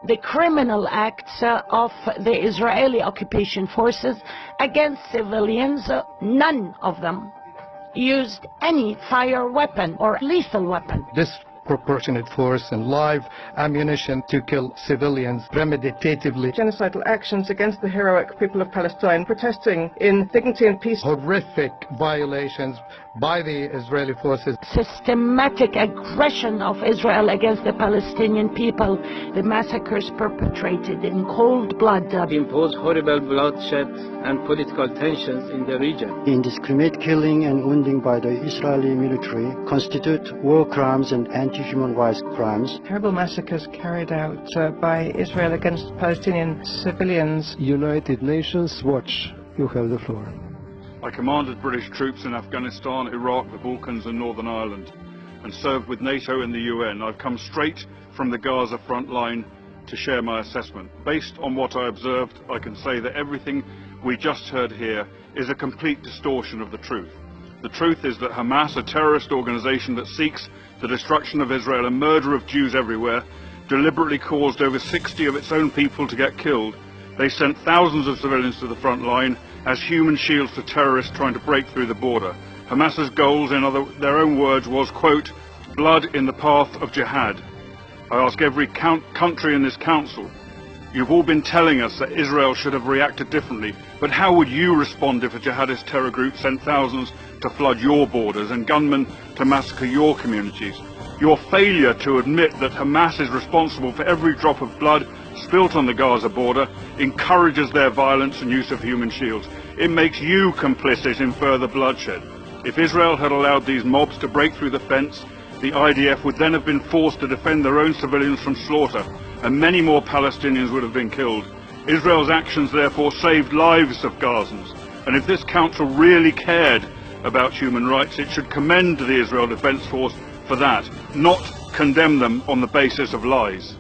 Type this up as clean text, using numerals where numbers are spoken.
the criminal acts of the Israeli occupation forces against civilians. None of them used any fire weapon or lethal weapon. Disproportionate force and live ammunition to kill civilians premeditatively. Genocidal actions against the heroic people of Palestine protesting in dignity and peace. Horrific violations by the Israeli forces. Systematic aggression of Israel against the Palestinian people. The massacres perpetrated in cold blood. Impose horrible bloodshed and political tensions in the region. Indiscriminate killing and wounding by the Israeli military constitute war crimes and anti-human rights crimes. Terrible massacres carried out by Israel against Palestinian civilians. United Nations Watch, you have the floor. I commanded British troops in Afghanistan, Iraq, the Balkans and Northern Ireland, and served with NATO and the UN. I've come straight from the Gaza front line to share my assessment. Based on what I observed, I can say that everything we just heard here is a complete distortion of the truth. The truth is that Hamas, a terrorist organization that seeks the destruction of Israel and murder of Jews everywhere, deliberately caused over 60 of its own people to get killed. They sent thousands of civilians to the front line as human shields to terrorists trying to break through the border. Hamas's goals, in their own words, was, quote, blood in the path of jihad. I ask every country in this council, you've all been telling us that Israel should have reacted differently, but how would you respond if a jihadist terror group sent thousands to flood your borders and gunmen to massacre your communities? Your failure to admit that Hamas is responsible for every drop of blood spilt on the Gaza border encourages their violence and use of human shields. It makes you complicit in further bloodshed. If Israel had allowed these mobs to break through the fence, the IDF would then have been forced to defend their own civilians from slaughter, and many more Palestinians would have been killed. Israel's actions therefore saved lives of Gazans, and if this council really cared about human rights, it should commend the Israel Defense Force for that, not condemn them on the basis of lies.